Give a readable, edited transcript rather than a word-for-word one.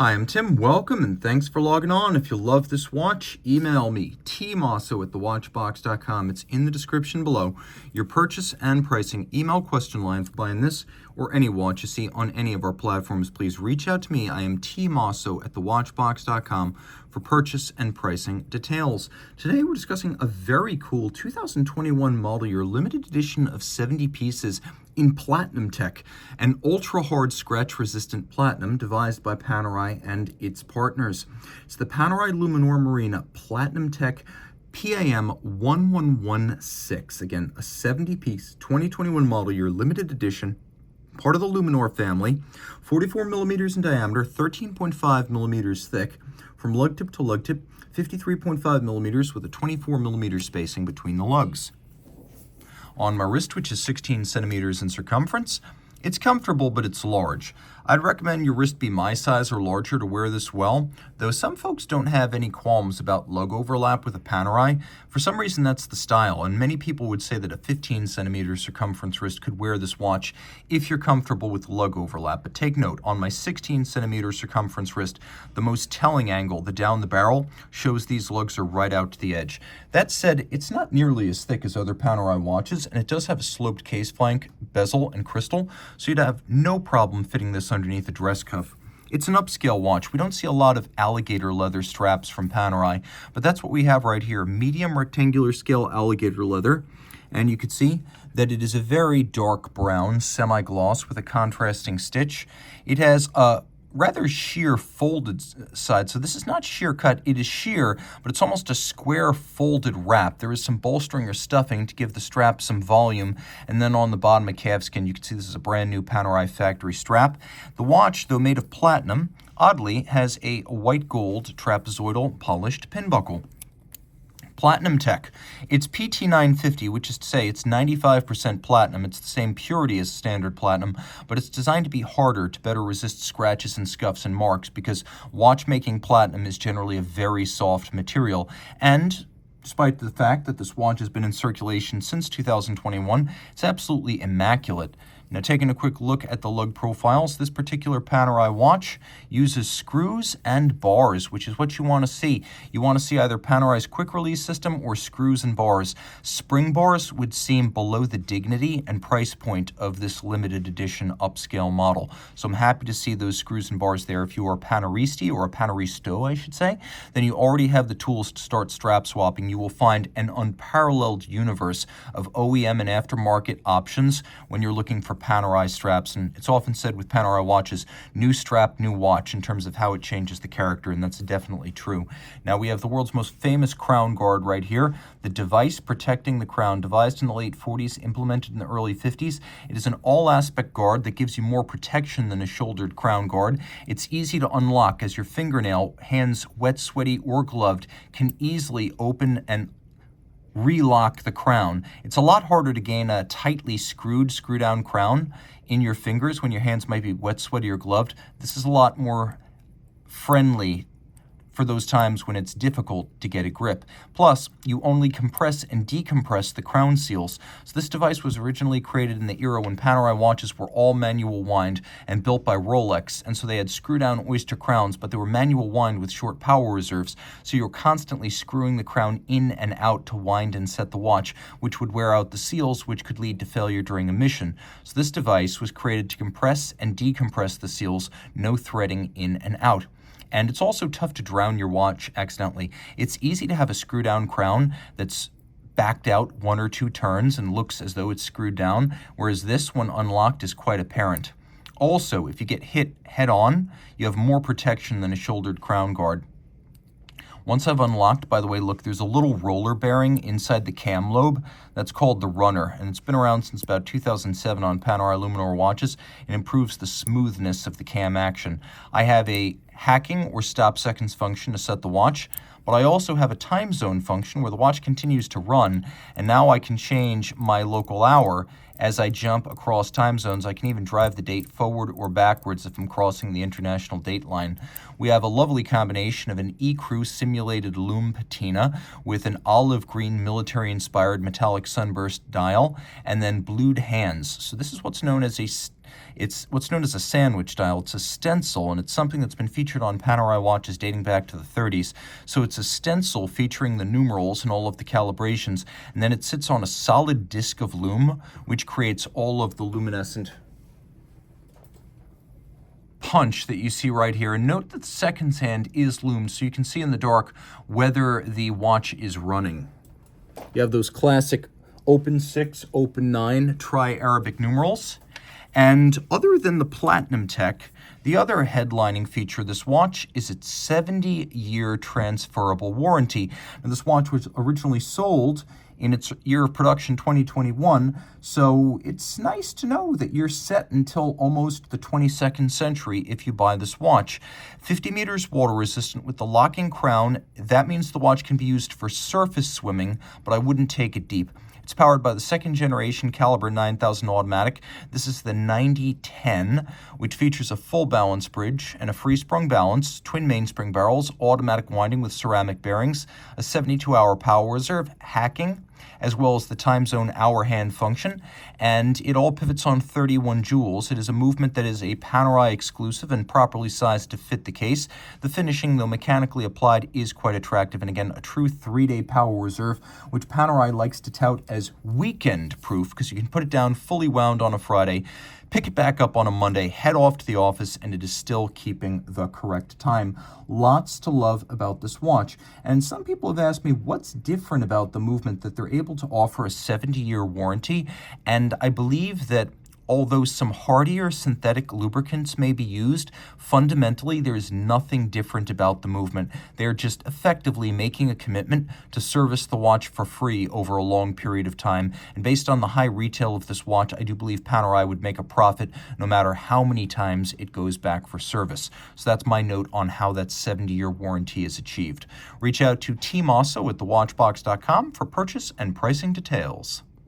Hi, I'm Tim. Welcome and thanks for logging on. If you love this watch, email me, tmosso@thewatchbox.com. It's in the description below. Your purchase and pricing email question line for buying this or any watch you see on any of our platforms. Please reach out to me. I am tmosso@thewatchbox.com for purchase and pricing details. Today we're discussing a very cool 2021 model year limited edition of 70 pieces in Platinumtech, an ultra-hard scratch-resistant platinum devised by Panerai and its partners. It's the Panerai Luminor Marina Platinumtech PAM01116. Again, a 70-piece 2021 model year limited edition, part of the Luminor family, 44 millimeters in diameter, 13.5 millimeters thick, from lug tip to lug tip, 53.5 millimeters with a 24 millimeter spacing between the lugs. On my wrist, which is 16 centimeters in circumference, it's comfortable, but it's large. I'd recommend your wrist be my size or larger to wear this well, though some folks don't have any qualms about lug overlap with a Panerai. For some reason, that's the style, and many people would say that a 15 centimeter circumference wrist could wear this watch if you're comfortable with lug overlap. But take note, on my 16 centimeter circumference wrist, the most telling angle, the down the barrel, shows these lugs are right out to the edge. That said, it's not nearly as thick as other Panerai watches, and it does have a sloped case flank, bezel, and crystal, so you'd have no problem fitting this underneath a dress cuff. It's an upscale watch. We don't see a lot of alligator leather straps from Panerai, but that's what we have right here, medium rectangular scale alligator leather. And you can see that it is a very dark brown, semi-gloss with a contrasting stitch. It has a rather sheer folded side. So this is not sheer cut, it is sheer, but it's almost a square folded wrap. There is some bolstering or stuffing to give the strap some volume. And then on the bottom of calfskin, you can see this is a brand new Panerai factory strap. The watch, though made of platinum, oddly has a white gold trapezoidal polished pin buckle. Platinumtech. It's PT950, which is to say it's 95% platinum. It's the same purity as standard platinum, but it's designed to be harder to better resist scratches and scuffs and marks because watchmaking platinum is generally a very soft material. And despite the fact that this watch has been in circulation since 2021, it's absolutely immaculate. Now, taking a quick look at the lug profiles, this particular Panerai watch uses screws and bars, which is what you want to see. You want to see either Panerai's quick release system or screws and bars. Spring bars would seem below the dignity and price point of this limited edition upscale model. So I'm happy to see those screws and bars there. If you are a Paneristi or a Paneristo, I should say, then you already have the tools to start strap swapping. You will find an unparalleled universe of OEM and aftermarket options when you're looking for Panerai straps, and it's often said with Panerai watches, new strap, new watch, in terms of how it changes the character, and that's definitely true. Now we have the world's most famous crown guard right here, the device protecting the crown, devised in the late 40s, implemented in the early 50s. It is an all-aspect guard that gives you more protection than a shouldered crown guard. It's easy to unlock as your fingernail, hands wet, sweaty, or gloved, can easily open and relock the crown. It's a lot harder to gain a tightly screwed, screw-down crown in your fingers when your hands might be wet, sweaty, or gloved. This is a lot more friendly for those times when it's difficult to get a grip. Plus, you only compress and decompress the crown seals. So this device was originally created in the era when Panerai watches were all manual wind and built by Rolex, and so they had screw-down oyster crowns, but they were manual wind with short power reserves, so you were constantly screwing the crown in and out to wind and set the watch, which would wear out the seals, which could lead to failure during a mission. So this device was created to compress and decompress the seals, no threading in and out. And it's also tough to drown your watch accidentally. It's easy to have a screw-down crown that's backed out one or two turns and looks as though it's screwed down, whereas this, when unlocked, is quite apparent. Also, if you get hit head-on, you have more protection than a shouldered crown guard. Once I've unlocked, by the way, look, there's a little roller bearing inside the cam lobe. That's called the runner, and it's been around since about 2007 on Panerai Luminor watches and improves the smoothness of the cam action. I have a hacking or stop seconds function to set the watch, but I also have a time zone function where the watch continues to run, and now I can change my local hour as I jump across time zones. I can even drive the date forward or backwards if I'm crossing the international date line. We have a lovely combination of an ecru simulated lume patina with an olive green military-inspired metallic sunburst dial, and then blued hands. So this is what's known as a It's what's known as a sandwich dial. It's a stencil, and it's something that's been featured on Panerai watches dating back to the 30s. So it's a stencil featuring the numerals and all of the calibrations, and then it sits on a solid disc of lume, which creates all of the luminescent punch that you see right here. And note that the seconds hand is lumed, so you can see in the dark whether the watch is running. You have those classic open 6, open 9 tri-Arabic numerals. And other than the Platinumtech, the other headlining feature of this watch is its 70-year transferable warranty. Now, this watch was originally sold in its year of production 2021, so it's nice to know that you're set until almost the 22nd century if you buy this watch. 50 meters water resistant with the locking crown. That means the watch can be used for surface swimming, but I wouldn't take it deep. It's powered by the second generation caliber 9000 automatic. This is the 9010, which features a full balance bridge and a free sprung balance, twin mainspring barrels, automatic winding with ceramic bearings, a 72-hour power reserve, hacking, as well as the time zone hour hand function, and it all pivots on 31 jewels. It is a movement that is a Panerai exclusive and properly sized to fit the case. The finishing, though mechanically applied, is quite attractive, and again, a true 3-day power reserve, which Panerai likes to tout as weekend proof, because you can put it down fully wound on a Friday, pick it back up on a Monday, head off to the office, and it is still keeping the correct time. Lots to love about this watch. And some people have asked me what's different about the movement that they're able to offer a 70-year warranty. And I believe that although some hardier synthetic lubricants may be used, fundamentally there is nothing different about the movement. They're just effectively making a commitment to service the watch for free over a long period of time. And based on the high retail of this watch, I do believe Panerai would make a profit no matter how many times it goes back for service. So that's my note on how that 70-year warranty is achieved. Reach out to Team Mosso at thewatchbox.com for purchase and pricing details.